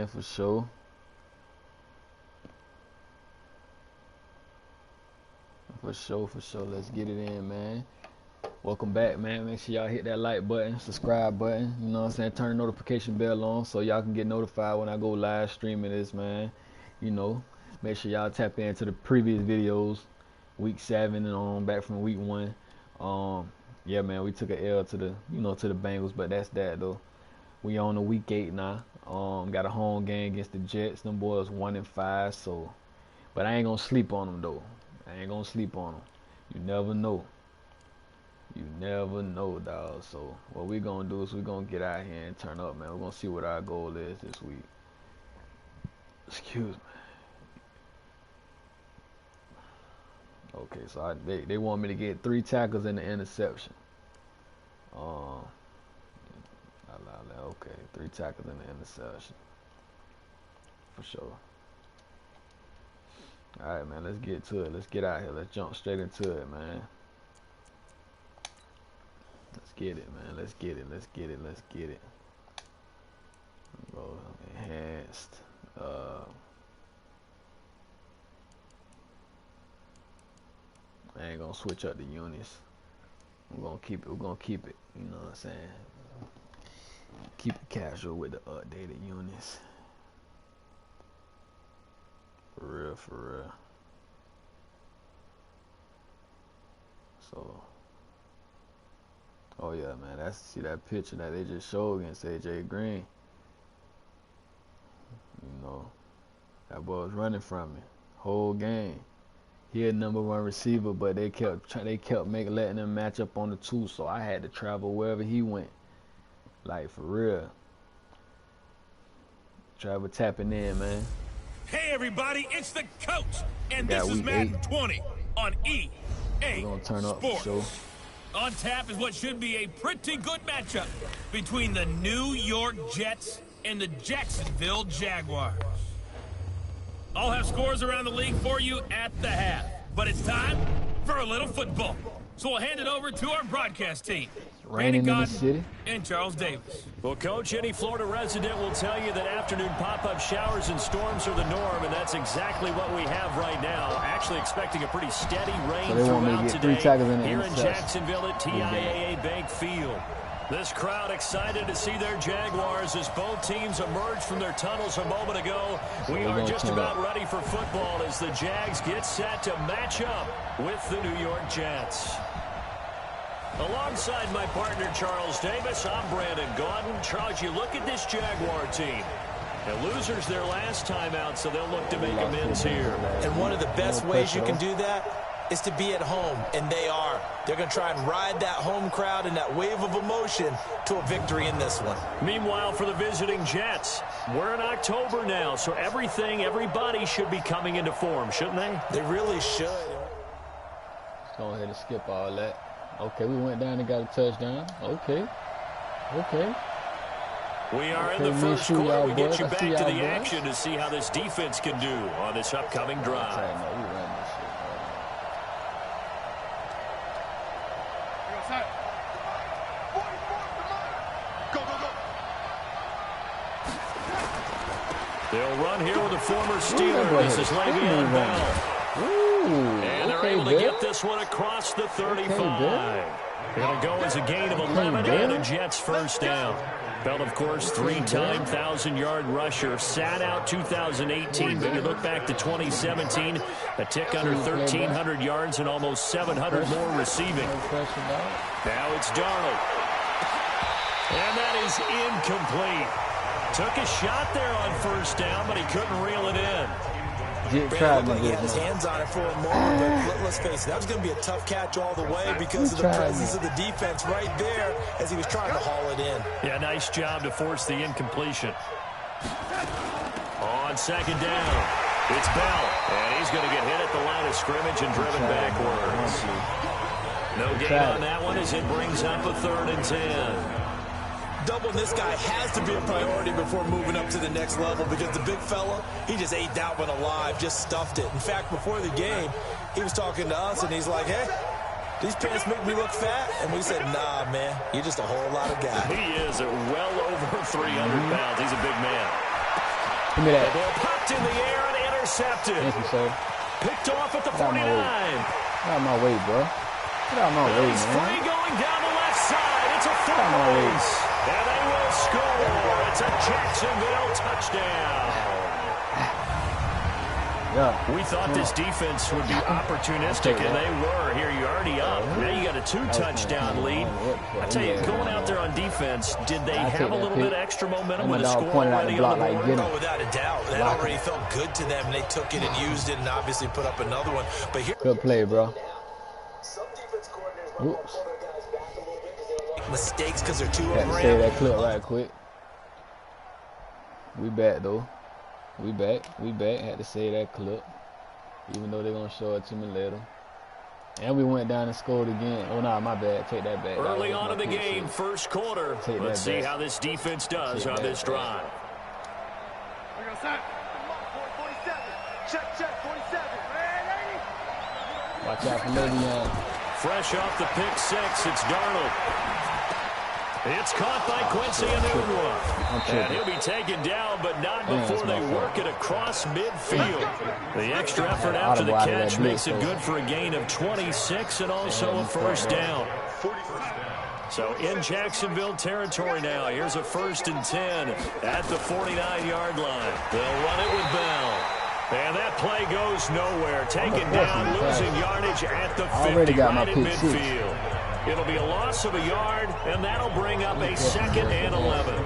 man, for sure. For sure. Let's get it in, man. Welcome back, man. Make sure y'all hit that like button, subscribe button. You know what I'm saying? Turn the notification bell on so y'all can get notified when I go live streaming this, man. You know, make sure y'all tap into the previous videos, week 7 and on back from week 1. Yeah, man, we took an L to the, to the Bengals, but that's that though. We on the week 8 now. Got a home game against the Jets. Them boys 1-5, so. But I ain't gonna sleep on them though. You never know. You never know, dog. So what we gonna do is we gonna get out here and turn up, man. We're gonna see what our goal is this week. Excuse me. Okay, so they want me to get 3 tackles and an interception. Okay, 3 tackles and an interception. For sure. All right, man, let's get to it. Let's get out here. Let's jump straight into it, man. Let's get it, man. Let's get it. Go enhanced. I ain't gonna switch up the units. We're gonna keep it. You know what I'm saying? Keep it casual with the updated units. For real. So, oh yeah, man. See that picture that they just showed against AJ Green. You know, that boy was running from me whole game. He a #1 receiver, but they kept letting him match up on the 2, so I had to travel wherever he went. Like, for real. Travel tapping in, man. Hey everybody, it's the coach, and this is Madden 20 on EA We're gonna turn up for sure. On tap is what should be a pretty good matchup between the New York Jets and the Jacksonville Jaguars. I'll have scores around the league for you at the half, but it's time for a little football. So we'll hand it over to our broadcast team. Raining in the city. And Charles Davis. Well, Coach, any Florida resident will tell you that afternoon pop-up showers and storms are the norm, and that's exactly what we have right now. Actually expecting a pretty steady rain throughout today here in Jacksonville at TIAA Bank Field. This crowd excited to see their Jaguars as both teams emerged from their tunnels a moment ago. We are just about ready for football as the Jags get set to match up with the New York Jets. Alongside my partner, Charles Davis, I'm Brandon Gaudin. Charles, you look at this Jaguar team. The losers their last time out, so they'll look to make amends here. And one of the best ways you can do that is to be at home, and they are. They're going to try and ride that home crowd and that wave of emotion to a victory in this one. Meanwhile, for the visiting Jets, we're in October now, so everybody should be coming into form, shouldn't they? They really should. Let's go ahead and skip all that. Okay, we went down and got a touchdown. Okay. We are in the first quarter. We get you back to the action to see how this defense can do on this upcoming drive. They'll run here with the former Steeler. This is Le'Veon Bell. And they're able to get this one across the 35. Going to go as a gain of 11 and a Jets first down. Bell, of course, 3-time 1,000-yard rusher. Sat out 2018, but you look back to 2017, a tick under 1,300 yards and almost 700 more receiving. Now it's Darnold. And that is incomplete. Took a shot there on first down, but he couldn't reel it in. Brandon looked like he had his hands on it for a moment, but let's face it, that was going to be a tough catch all the way because of the presence of the defense right there as he was trying to haul it in. Yeah, nice job to force the incompletion. On second down, it's Bell, and he's going to get hit at the line of scrimmage and driven backwards. No gain on that one as it brings up a 3rd and 10. Doubling this guy has to be a priority before moving up to the next level because the big fella, he just ate that one alive, just stuffed it. In fact, before the game, he was talking to us, and he's like, hey, these pants make me look fat. And we said, nah, man, you're just a whole lot of guy. He is at well over 300 pounds. He's a big man. Give me that. The ball popped in the air and intercepted. Thank you, sir. Picked off at the Get out 49. Get out of my way, bro. Get out of my way, He's man. free going down the left side. It's a foot Get out of my way. race. And they will score. It's a Jacksonville touchdown. Yeah. We thought this defense would be opportunistic, and they were. Here, you're already up. Now you got a 2-touchdown lead. I tell you, going out there on defense, did they have a little bit of extra momentum with the score already on the board? Oh, without a doubt. That already felt good to them, and they took it and used it and obviously put up another one. But here, Good play, bro. Oops. mistakes because they're too Had to overrated. save that clip right quick. We back, though. We back. Had to save that clip. Even though they're going to show it to me later. And we went down and scored again. Oh, no, my bad. Take that back. Early on in the game, first quarter. Let's see how this defense does on this drive. Watch out for Le'Veon. Fresh off the pick six, it's Darnold. It's caught by Quincy Enunwa. And he'll be taken down, but not before they work it across midfield. The extra effort after the catch makes it good for a gain of 26 and also a first down. So in Jacksonville territory now. Here's a 1st and 10 at the 49-yard line. They'll run it with Bell. And that play goes nowhere. Taken down, losing yardage at the 50, right in midfield. It'll be a loss of a yard, and that'll bring up a 2nd and 11.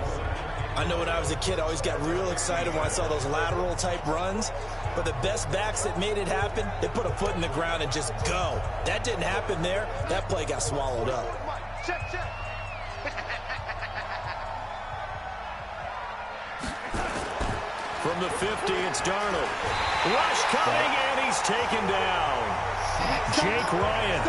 I know when I was a kid, I always got real excited when I saw those lateral-type runs. But the best backs that made it happen, they put a foot in the ground and just go. That didn't happen there. That play got swallowed up. Check. From the 50, it's Darnold. Rush coming, and he's taken down. Jake Ryan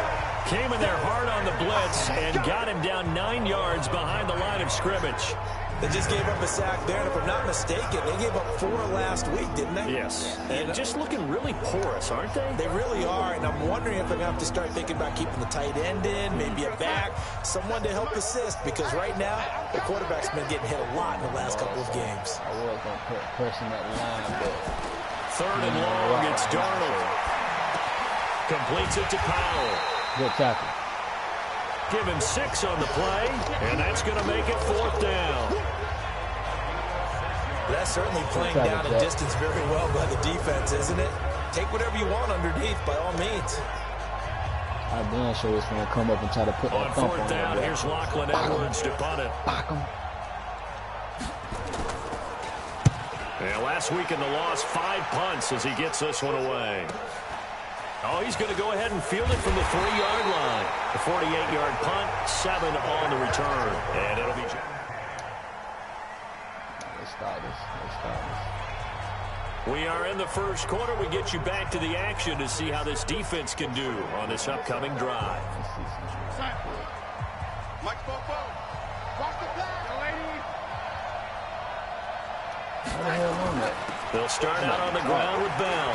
came in there hard on the blitz and got him down 9 yards behind the line of scrimmage. They just gave up a sack there, and if I'm not mistaken, they gave up 4 last week, didn't they? Yes. And just looking really porous, aren't they? They really are, and I'm wondering if they're going to have to start thinking about keeping the tight end in, maybe a back, someone to help assist, because right now, the quarterback's been getting hit a lot in the last couple of games. I was going to put a person at the line, but... 3rd and long, it's Darnold. Completes it to Powell. Good tackle. Give him 6 on the play, and that's going to make it 4th down. That's certainly playing down a distance very well by the defense, isn't it? Take whatever you want underneath, by all means. I damn sure it's going to come up and try to put that thump on 4th down, here's Lachlan Edwards to punt it. Yeah, last week in the loss, 5 punts as he gets this one away. Oh, he's going to go ahead and field it from the 3-yard line. The 48-yard punt, 7 on the return. And it'll be... Let's start this. We are in the first quarter. We get you back to the action to see how this defense can do on this upcoming drive. They'll start out on the ground with Bell.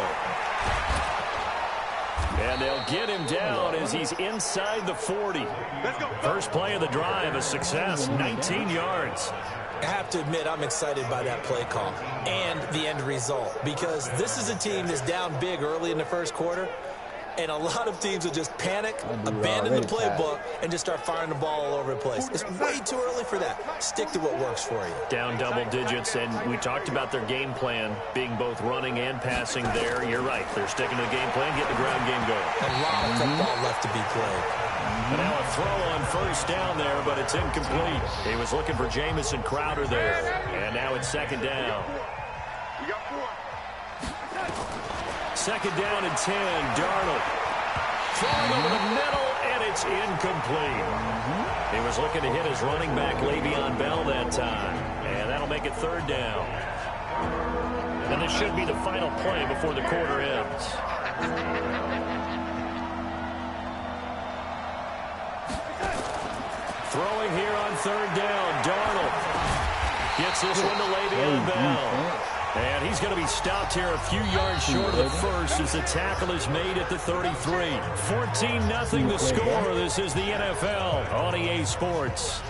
And they'll get him down as he's inside the 40. First play of the drive, a success, 19 yards. I have to admit, I'm excited by that play call and the end result, because this is a team that's down big early in the first quarter, and a lot of teams will just panic, abandon the playbook, and just start firing the ball all over the place. It's way too early for that. Stick to what works for you. Down double digits, and we talked about their game plan being both running and passing there. You're right. They're sticking to the game plan, getting the ground game going. A lot of football left to be played. And now a throw on first down there, but it's incomplete. He was looking for Jamison Crowder there. And now it's 2nd down. You got 4. 2nd down and 10. Darnold throwing over the middle, and it's incomplete. He was looking to hit his running back, Le'Veon Bell, that time. And that'll make it 3rd down. And this should be the final play before the quarter ends. Throwing here on 3rd down, Darnold gets this one to Le'Veon Bell. And he's going to be stopped here a few yards short of the first as the tackle is made at the 33. 14-0 the score. This is the NFL on EA Sports.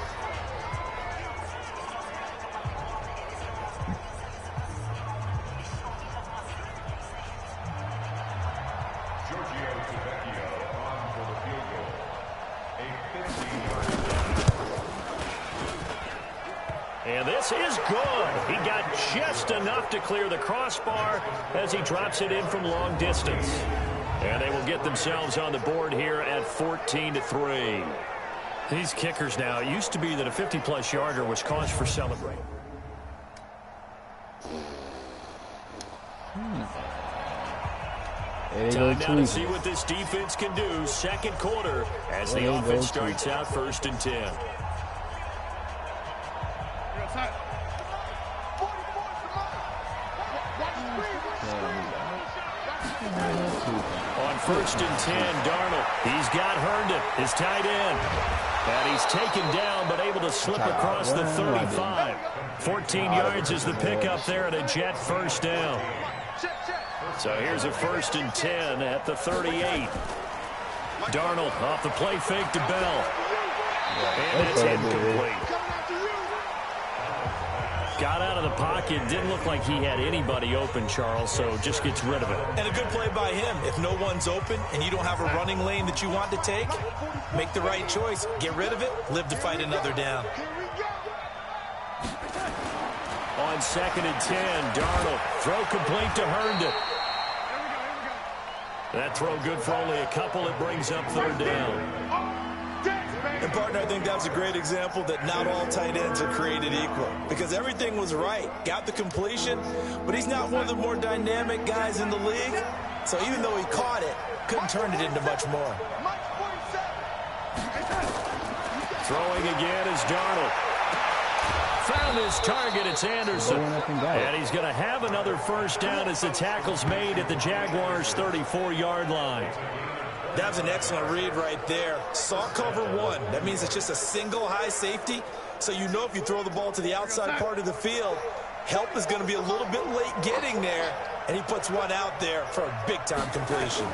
pass is good. He got just enough to clear the crossbar as he drops it in from long distance. And they will get themselves on the board here at 14-3. These kickers now, it used to be that a 50-plus yarder was cause for celebrating. Time now to see what this defense can do. Second quarter as the offense starts out 1st and 10. On 1st and 10, Darnold. He's got Herndon, his tight end. And he's taken down, but able to slip across the 35. 14 yards is the pickup there at a Jet 1st down. So here's a 1st and 10 at the 38. Darnold off the play fake to Bell. And it's incomplete. Got out of the pocket. Didn't look like he had anybody open, Charles, so just gets rid of it. And a good play by him. If no one's open and you don't have a running lane that you want to take, make the right choice. Get rid of it. Live to fight another down. On 2nd and 10, Darnold. Throw complete to Herndon. That throw good for only a couple. It brings up 3rd down. And, partner, I think that's a great example that not all tight ends are created equal. Because everything was right. Got the completion, but he's not one of the more dynamic guys in the league. So even though he caught it, couldn't turn it into much more. Throwing again is Darnold. Found his target. It's Anderson. And he's going to have another 1st down as the tackle's made at the Jaguars' 34-yard line. That was an excellent read right there. Saw cover 1. That means it's just a single high safety. So you know if you throw the ball to the outside part of the field, help is going to be a little bit late getting there. And he puts one out there for a big-time completion.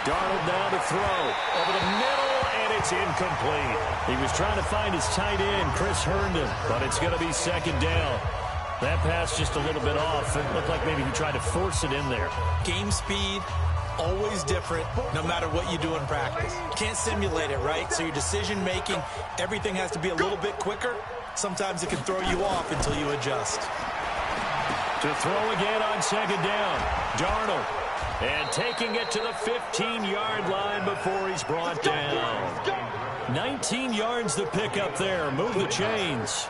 Darnold now to throw. Over the middle, and it's incomplete. He was trying to find his tight end, Chris Herndon, but it's going to be 2nd down. That pass just a little bit off. It looked like maybe he tried to force it in there. Game speed. Always different, no matter what you do in practice. Can't simulate it, right? So your decision-making, everything has to be a little bit quicker. Sometimes it can throw you off until you adjust. To throw again on 2nd down, Darnold. And taking it to the 15-yard line before he's brought down. 19 yards the pickup there. Move the chains.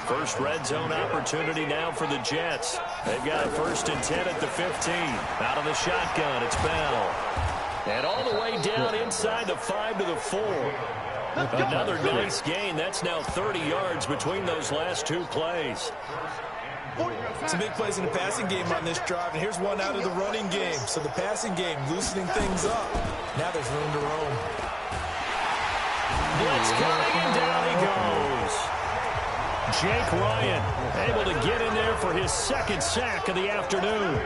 First red zone opportunity now for the Jets. They've got a 1st and 10 at the 15. Out of the shotgun, it's Bell. And all the way down inside the 5 to the 4. Another nice gain. That's now 30 yards between those last 2 plays. Some big plays in the passing game on this drive, and here's one out of the running game. So the passing game loosening things up. Now there's room to roam. Blitz coming, and down he goes. Jake Ryan able to get in there for his 2nd sack of the afternoon.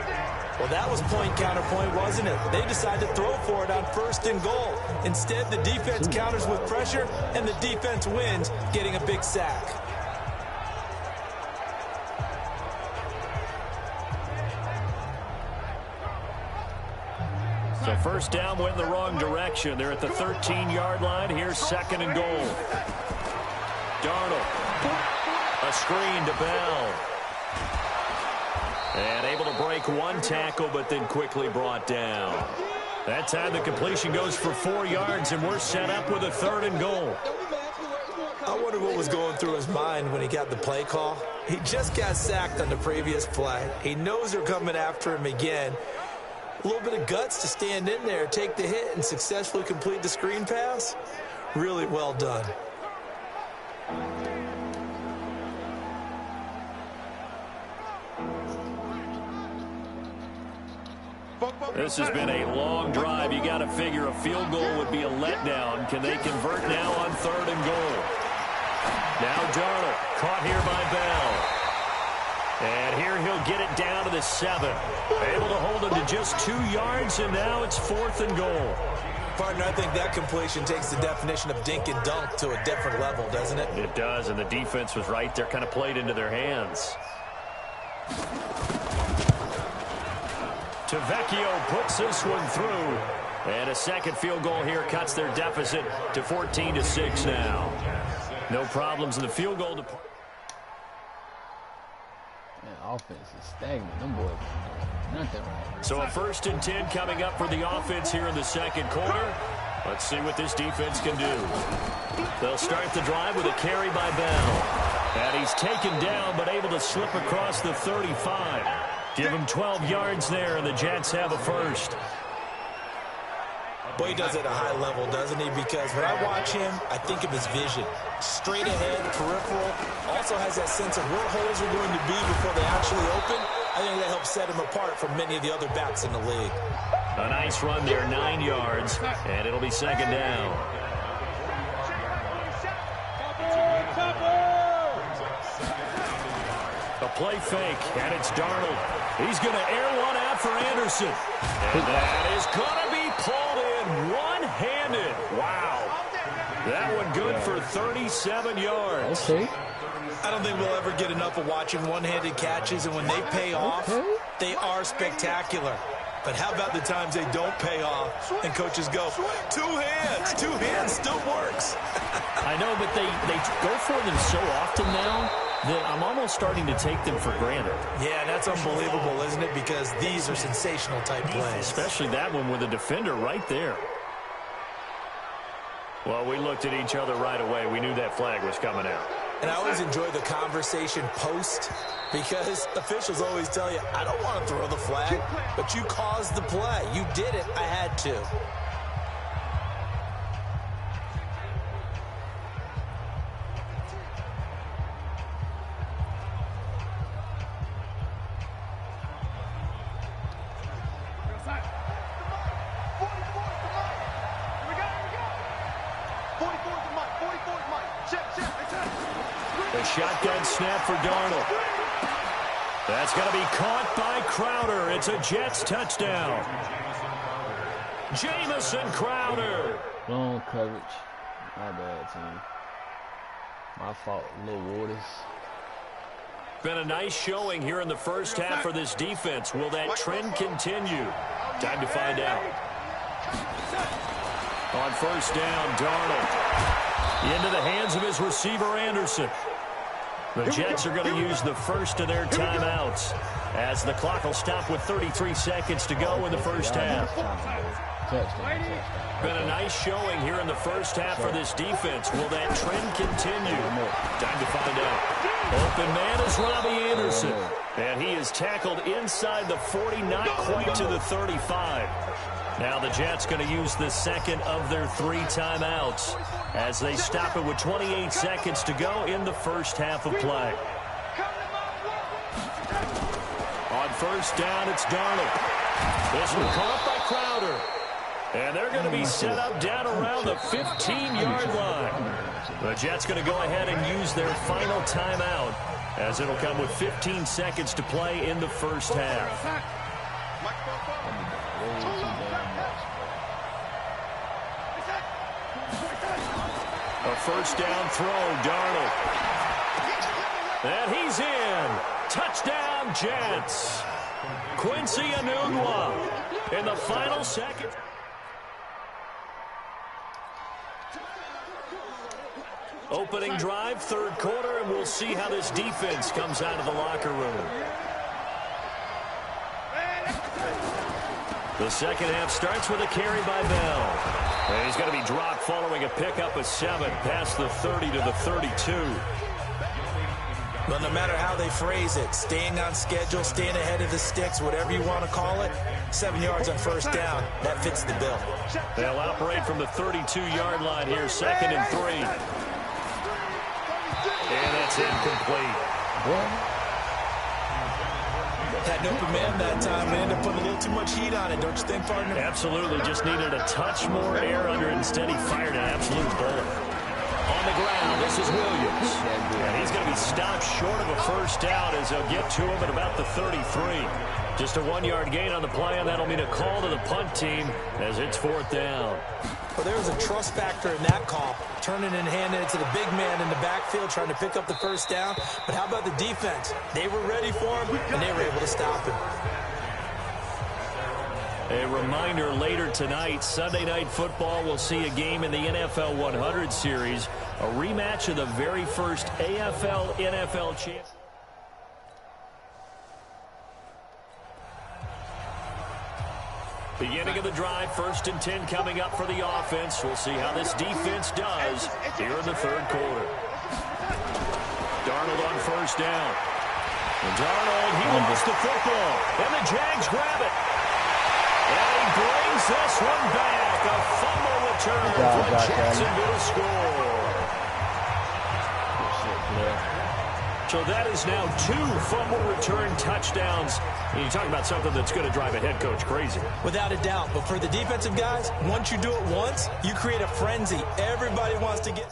Well, that was point counterpoint, wasn't it? They decided to throw for it on 1st and goal. Instead, the defense counters with pressure, and the defense wins, getting a big sack. So 1st down went in the wrong direction. They're at the 13-yard line. Here's 2nd and goal. Darnold. A screen to Bell. And able to break one tackle, but then quickly brought down. That time the completion goes for 4 yards, and we're set up with a 3rd and goal. I wonder what was going through his mind when he got the play call. He just got sacked on the previous play. He knows they're coming after him again. A little bit of guts to stand in there, take the hit, and successfully complete the screen pass. Really well done. This has been a long drive. You got to figure a field goal would be a letdown. Can they convert now on 3rd and goal? Now Darnold, caught here by Bell. And here he'll get it down to the 7. Able to hold him to just 2 yards, and now it's 4th and goal. Partner, I think that completion takes the definition of dink and dunk to a different level, doesn't it? It does, and the defense was right there, kind of played into their hands. Tavecchio puts this one through. And a 2nd field goal here cuts their deficit to 14-6 now. No problems in the field goal department. Man, offense is stagnant. Them boys ain't doing nothing right. So a 1st and 10 coming up for the offense here in the second quarter. Let's see what this defense can do. They'll start the drive with a carry by Bell. And he's taken down, but able to slip across the 35. Give him 12 yards there, and the Jets have a first. Boy, he does it at a high level, doesn't he? Because when I watch him, I think of his vision. Straight ahead, peripheral. Also has that sense of where holes are going to be before they actually open. I think that helps set him apart from many of the other backs in the league. A nice run there, 9 yards, and it'll be second down. A play fake, and it's Darnold. He's going to air one out for Anderson. And that is going to be pulled in one-handed. Wow. That one good for 37 yards. Okay. I don't think we'll ever get enough of watching one-handed catches, and when they pay off, they are spectacular. But how about the times they don't pay off and coaches go, two hands still works. I know, but they go for them so often now that I'm almost starting to take them for granted. Yeah, that's unbelievable, isn't it? Because these are sensational type plays. Especially that one with a defender right there. Well, we looked at each other right away. We knew that flag was coming out. And I always enjoy the conversation post because officials always tell you, I don't want to throw the flag, but you caused the play. You did it. I had to. A shotgun snap for Darnold. That's going to be caught by Crowder. It's a Jets touchdown. Jamison Crowder. Long coverage. My bad, team. My fault, Lil Waters. Been a nice showing here in the first half for this defense. Will that trend continue? Time to find out. On first down, Darnold. Into the hands of his receiver, Anderson. The Jets are going to use the first of their timeouts as the clock will stop with 33 seconds to go in the first half. Been a nice showing here in the first half for this defense. Will that trend continue? Time to find out. Open man is Robbie Anderson. And he is tackled inside the 40, not quite to the 35. Now the Jets going to use the second of their 3 timeouts as they stop it with 28 seconds to go in the first half of play. On first down, it's Darnold. This one caught by Crowder. And they're going to be set up down around the 15-yard line. The Jets going to go ahead and use their final timeout as it'll come with 15 seconds to play in the first half. A first down throw, Darnold. And he's in. Touchdown, Jets. Quincy Enunwa in the final second. Opening drive, third quarter, and we'll see how this defense comes out of the locker room. The second half starts with a carry by Bell. And he's going to be dropped following a pickup of 7 past the 30 to the 32. Well, no matter how they phrase it, staying on schedule, staying ahead of the sticks, whatever you want to call it, 7 yards on first down, that fits the bill. They'll operate from the 32-yard line here, 2nd and 3. And that's incomplete. Had an open man that time and ended up putting a little too much heat on it, don't you think, partner? Absolutely. Just needed a touch more air under it. Instead, he fired an absolute bullet. On the ground, this is Williams. And he's going to be stopped short of a first down as they'll get to him at about the 33. Just a 1-yard gain on the play, and that'll mean a call to the punt team as it's 4th down. Well, there was a trust factor in that call, turning and handing it to the big man in the backfield, trying to pick up the first down. But how about the defense? They were ready for him, and they were able to stop him. A reminder later tonight, Sunday Night Football will see a game in the NFL 100 series, a rematch of the very first AFL-NFL championship. Beginning of the drive, 1st and 10 coming up for the offense. We'll see how this defense does here in the 3rd quarter. Darnold on 1st down. And Darnold, he lost the football. And the Jags grab it. And he brings this one back. A fumble return for Jacksonville score. So that is now 2 fumble return touchdowns. And you talk about something that's going to drive a head coach crazy. Without a doubt. But for the defensive guys, once you do it once, you create a frenzy. Everybody wants to get...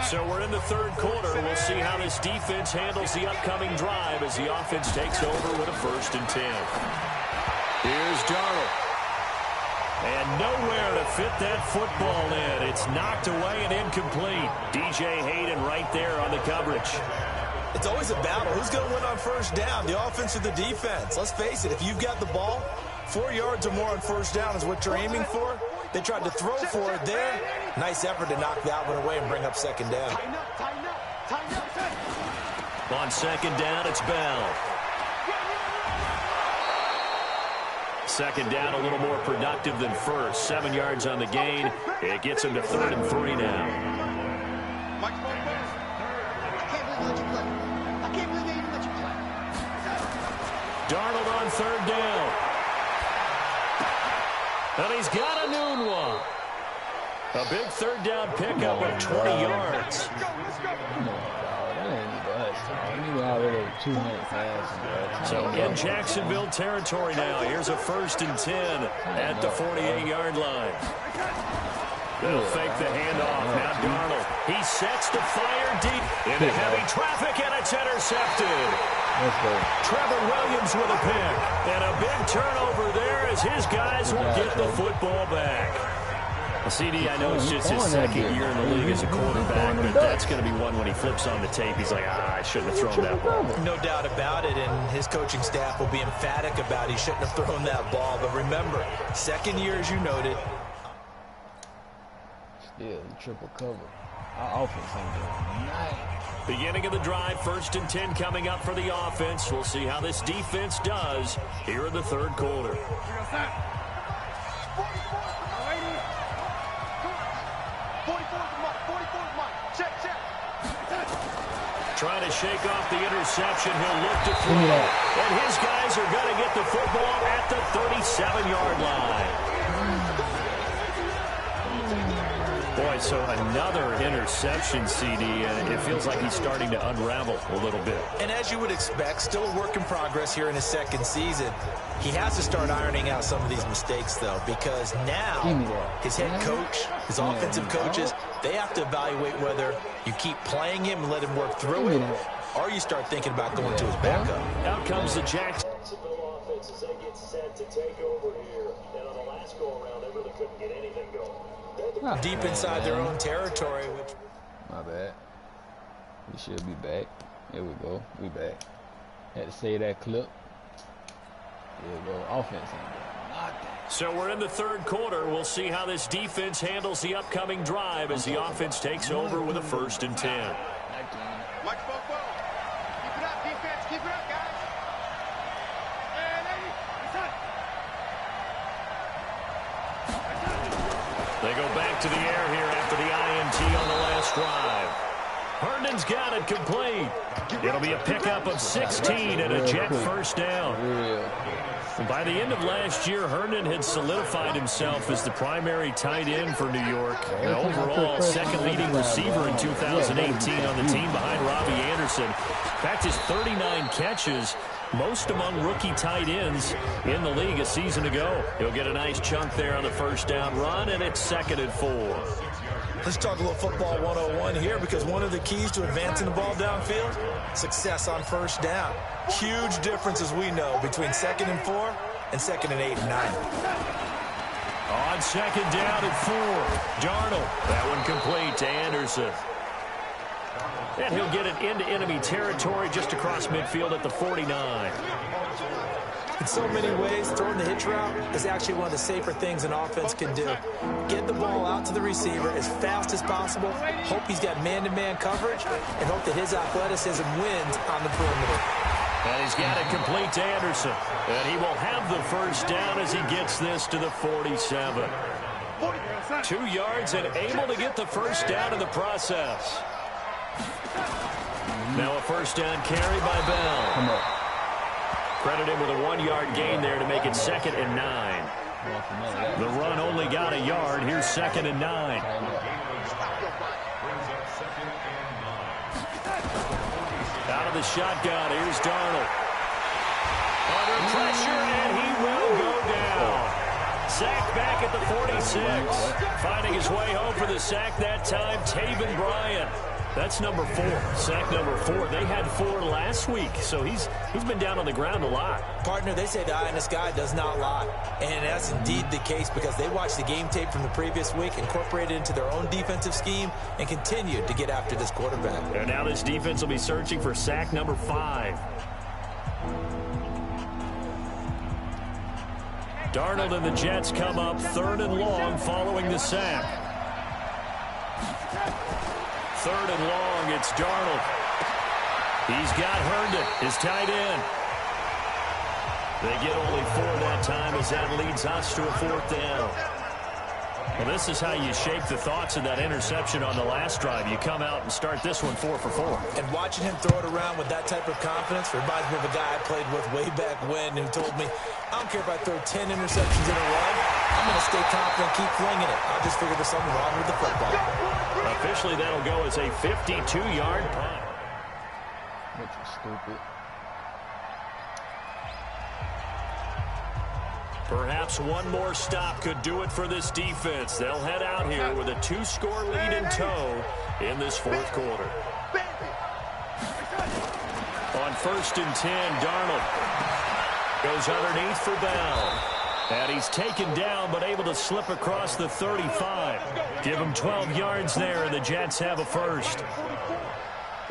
So we're in the 3rd quarter. We'll see how this defense handles the upcoming drive as the offense takes over with a 1st and 10. Here's Darnold. And nowhere to fit that football in. It's knocked away and incomplete. DJ Hayden right there on the coverage. It's always a battle. Who's going to win on 1st down, the offense or the defense? Let's face it, if you've got the ball, 4 yards or more on 1st down is what you're aiming for. They tried to throw for it there. Nice effort to knock that one away and bring up 2nd down. On 2nd down, it's Bell. 2nd down, a little more productive than 1st. 7 yards on the gain. It gets him to 3rd and 3 now. Darnold on 3rd down. And he's got a noon one. A big 3rd down pickup of 20 yards. So in Jacksonville territory now. Here's a 1st and 10 at the 48-yard line. They'll fake the handoff. Now Darnold. He sets to fire deep into heavy traffic, and it's intercepted. Trevor Williams with a pick. And a big turnover there as his guys will get the football back. CD, I know it's just his 2nd year in the league as a quarterback, but that's going to be one when he flips on the tape. He's like, I shouldn't have thrown that ball. No doubt about it, and his coaching staff will be emphatic about he shouldn't have thrown that ball. But remember, 2nd year, as you noted. Still, triple cover. Our offense ain't doing nice. Beginning of the drive, 1st and 10 coming up for the offense. We'll see how this defense does here in the 3rd quarter. Trying to shake off the interception. He'll look to throw. And his guys are going to get the football at the 37-yard line. Boy, so another interception, CD, and it feels like he's starting to unravel a little bit. And as you would expect, still a work in progress here in his 2nd season. He has to start ironing out some of these mistakes, though, because now his head coach, his offensive coaches, they have to evaluate whether you keep playing him and let him work through it, or you start thinking about going to his backup. Out comes the Jacksonville offense as they get set to take over here. And on the last go-around, they really couldn't get anything going. Deep inside their own territory. My bad. We should be back. Here we go. We back. Had to say that clip. Here we go. Offense ain't doing nothing. So we're in the 3rd quarter. We'll see how this defense handles the upcoming drive as the offense takes over with a 1st and 10. Mike spoke well. Keep it up, defense. Keep it up, guys. Hey, lady. They go back to the air here after the INT on the last drive. Herndon's got it complete. It'll be a pickup of 16 and a Jet 1st down. By the end of last year, Herndon had solidified himself as the primary tight end for New York. And overall, 2nd leading receiver in 2018 on the team behind Robbie Anderson. In fact, his 39 catches, most among rookie tight ends in the league a season ago. He'll get a nice chunk there on the 1st down run, and it's 2nd and 4. Let's talk a little football 101 here, because one of the keys to advancing the ball downfield, success on 1st down. Huge difference, as we know, between 2nd and 4 and 2nd and 8 and 9. On 2nd down and 4, Darnold. That one complete to Anderson. And he'll get it into enemy territory just across midfield at the 49. In so many ways, throwing the hitch route is actually one of the safer things an offense can do. Get the ball out to the receiver as fast as possible, hope he's got man-to-man coverage, and hope that his athleticism wins on the perimeter. And he's got it complete to Anderson. And he will have the first down as he gets this to the 47. 2 yards and able to get the first down in the process. Now a first down carry by Bell. Come on. Credit him with a 1-yard gain there to make it 2nd and 9. The run only got a yard. Here's 2nd and 9. Out of the shotgun. Here's Darnold. Under pressure, and he will go down. Sacked back at the 46. Finding his way home for the sack that time, Taven Bryan. That's number 4. Sack number 4. They had 4 last week, so he's been down on the ground a lot. Partner, they say the eye in the sky does not lie. And that's indeed the case because they watched the game tape from the previous week, incorporated it into their own defensive scheme, and continued to get after this quarterback. And now this defense will be searching for sack number 5. Darnold and the Jets come up 3rd and long following the sack. 3rd and long, it's Darnold. He's got Herndon, his tight end. They get only 4 that time as that leads us to a 4th down. Well, this is how you shape the thoughts of that interception on the last drive. You come out and start this one 4 for 4. And watching him throw it around with that type of confidence reminds me of a guy I played with way back when who told me, I don't care if I throw 10 interceptions in a row. I'm going to stay confident, keep flinging it. I just figured there's something wrong with the football. Officially, that'll go as a 52-yard punt. Which is stupid. Perhaps one more stop could do it for this defense. They'll head out here with a 2-score lead in tow in this 4th quarter. On 1st and 10, Darnold goes underneath for Bell. And he's taken down but able to slip across the 35. Give him 12 yards there, and the Jets have a first.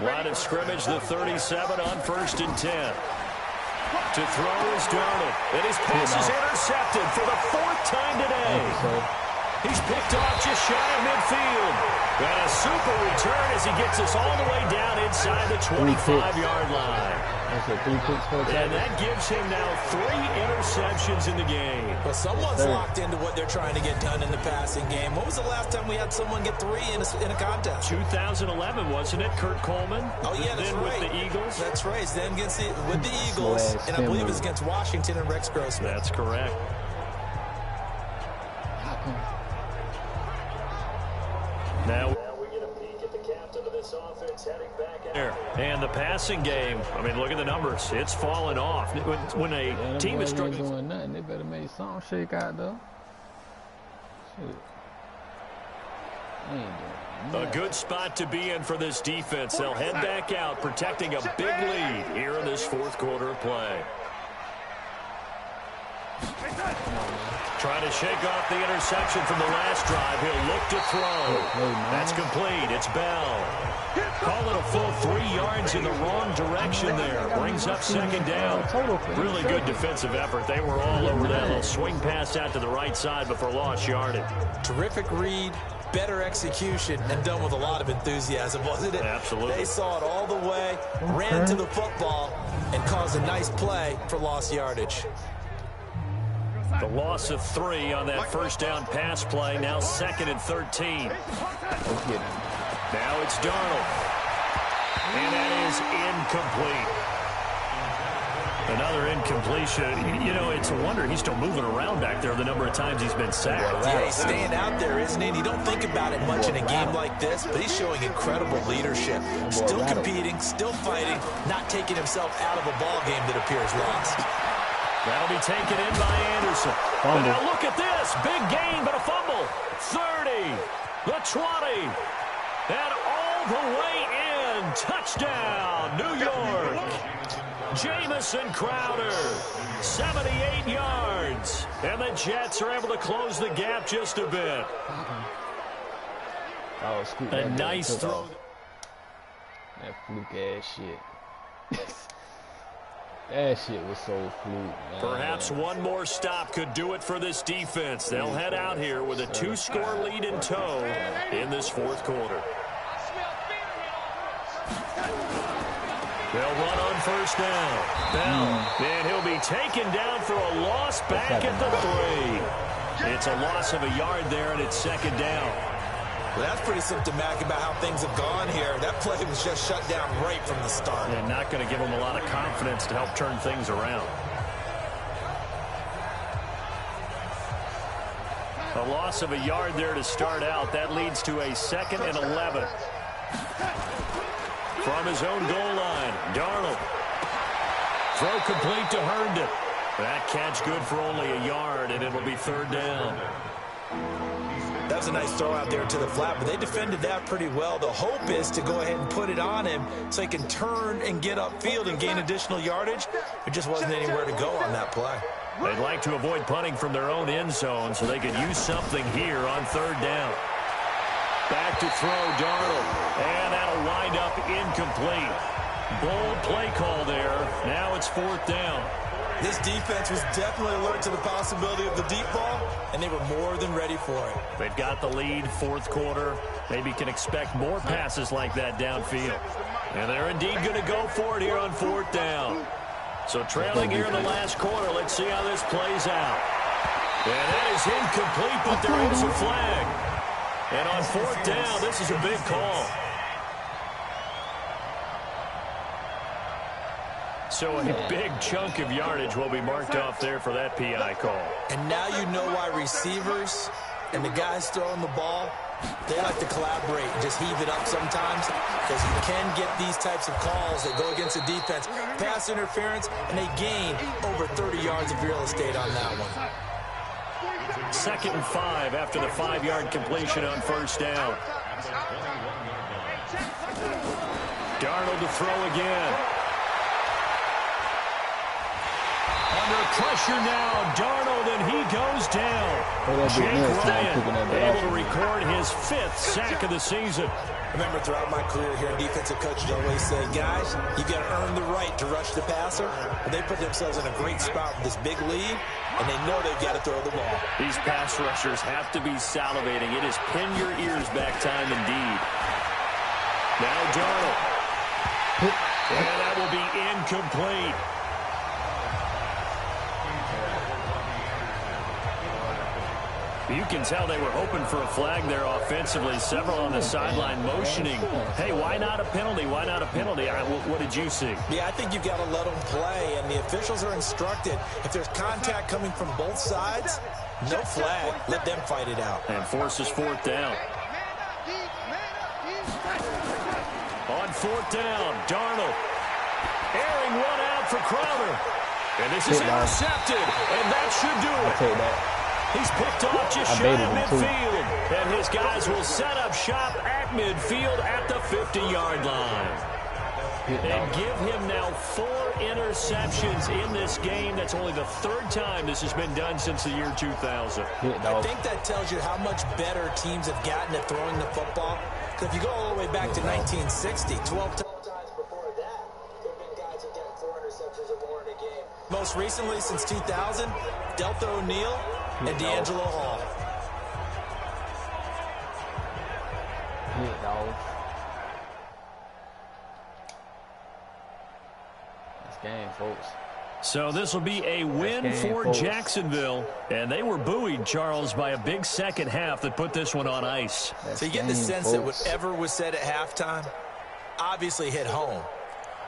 Line of scrimmage, the 37 on 1st and 10. To throw is Darnold. And his pass is intercepted for the 4th time today. He's picked off just shy of midfield. And a super return as he gets us all the way down inside the 25-yard line. And that gives him now 3 interceptions in the game. Well, someone's locked into what they're trying to get done in the passing game. What was the last time we had someone get 3 in a contest? 2011, wasn't it? Kurt Coleman? Oh, yeah, that's then right. with the Eagles? That's right. Then against with the Eagles. And I believe it's against Washington and Rex Grossman. That's correct. Now we get a peek at the captain of this offense heading back out there. And the passing game, I mean, look at the numbers. It's fallen off. When a team is struggling. Doing nothing. They better make something shake out, though. Shit. A good spot to be in for this defense. They'll head back out, protecting a big lead here in this 4th quarter of play. Trying to shake off the interception from the last drive. He'll look to throw. That's complete. It's Bell. Call it a full 3 yards in the wrong direction there. Brings up 2nd down. Really good defensive effort. They were all over that little swing pass out to the right side, but for lost yardage. Terrific read, better execution, and done with a lot of enthusiasm, wasn't it? Absolutely. They saw it all the way, ran to the football, and caused a nice play for lost yardage. The loss of 3 on that first down pass play. Now 2nd and 13. Now it's Darnold. And that is incomplete. Another incompletion. You know, it's a wonder he's still moving around back there the number of times he's been sacked. Yeah, he's staying out there, isn't he? And you don't think about it much in a game like this, but he's showing incredible leadership. Still competing, still fighting, not taking himself out of a ball game that appears lost. That'll be taken in by Anderson. And now look at this. Big gain, but a fumble. 30, the 20, and all the way in. Touchdown, New York. Jamison Crowder, 78 yards. And the Jets are able to close the gap just a bit. A nice throw. That fluke-ass shit. That shit was so fluke, man. Perhaps one more stop could do it for this defense. They'll head out here with a 2-score lead in tow in this 4th quarter. They'll run on first down. Bell, and he'll be taken down for a loss back at the 3. It's a loss of a yard there, and it's second down. Well, that's pretty symptomatic about how things have gone here. That play was just shut down right from the start. And not going to give them a lot of confidence to help turn things around. A loss of a yard there to start out. That leads to a 2nd and 11. From his own goal line, Darnold. Throw complete to Herndon. That catch good for only a yard, and it'll be third down. That was a nice throw out there to the flat, but they defended that pretty well. The hope is to go ahead and put it on him so he can turn and get upfield and gain additional yardage. There just wasn't anywhere to go on that play. They'd like to avoid punting from their own end zone so they could use something here on third down. Back to throw, Darnold. And that'll wind up incomplete. Bold play call there. Now it's fourth down. This defense was definitely alert to the possibility of the deep ball, and they were more than ready for it. They've got the lead, fourth quarter. Maybe can expect more passes like that downfield. And they're indeed going to go for it here on fourth down. So trailing here in the last quarter, let's see how this plays out. And that is incomplete, but there is a flag. And on fourth down, this is a big call. So a big chunk of yardage will be marked off there for that PI call. And now you know why receivers and the guys throwing the ball, they like to collaborate and just heave it up sometimes, because you can get these types of calls that go against the defense. Pass interference, and they gain over 30 yards of real estate on that one. 2nd and 5 after the 5-yard completion on first down. Darnold to throw again. Under pressure now, Darnold, and he goes down. Jake Ryan able to record his 5th sack of the season. Remember, throughout my career here, defensive coaches always say, guys, you got to earn the right to rush the passer. But they put themselves in a great spot with this big lead, and they know they've got to throw the ball. These pass rushers have to be salivating. It is pin your ears back time indeed. Now Darnold. And that will be incomplete. You can tell they were hoping for a flag there offensively. Several on the sideline motioning, hey, why not a penalty? Why not a penalty? What did you see? Yeah, I think you've got to let them play, and the officials are instructed, if there's contact coming from both sides, no flag. Let them fight it out. And forces fourth down. On fourth down, Darnold. Airing one out for Crowder. And this is intercepted, and that should do it. I'll take that. He's picked off just shy of midfield. And his guys will set up shop at midfield at the 50-yard line. And give him now 4 interceptions in this game. That's only the 3rd time this has been done since the year 2000. I think that tells you how much better teams have gotten at throwing the football. Because if you go all the way back to 1960, 12 times before that, there have been guys who get 4 interceptions or more in a game. Most recently, since 2000, Delta O'Neal and D'Angelo Hall. This game, folks. So this will be a win for Jacksonville. And they were buoyed, Charles, by a big second half that put this one on ice. So you get the sense that whatever was said at halftime obviously hit home.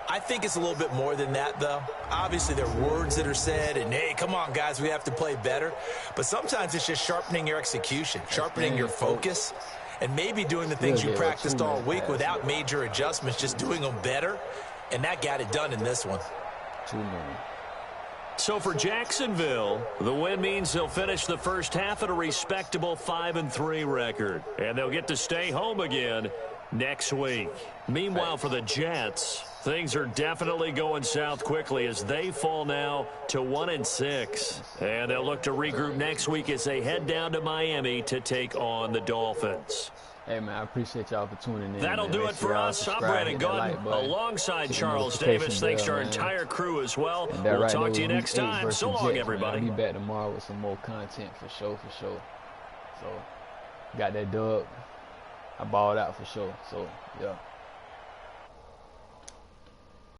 I think it's a little bit more than that, though. Obviously, there are words that are said, and, hey, come on, guys, we have to play better. But sometimes it's just sharpening your execution, sharpening your focus, and maybe doing the things you practiced all week without major adjustments, just doing them better. And that got it done in this one. So for Jacksonville, the win means they'll finish the first half at a respectable 5-3 record. And they'll get to stay home again next week. Meanwhile, for the Jets, things are definitely going south quickly as they fall now to 1-6. And they'll look to regroup next week as they head down to Miami to take on the Dolphins. Hey, man, I appreciate y'all for tuning in. That'll do it for us. I'm Brandon Gordon alongside Charles Davis. Thanks to our entire crew as well. We'll talk to you next time. So long, everybody. I'll be back tomorrow with some more content for sure, So, got that dub. I balled out for sure. So, yeah.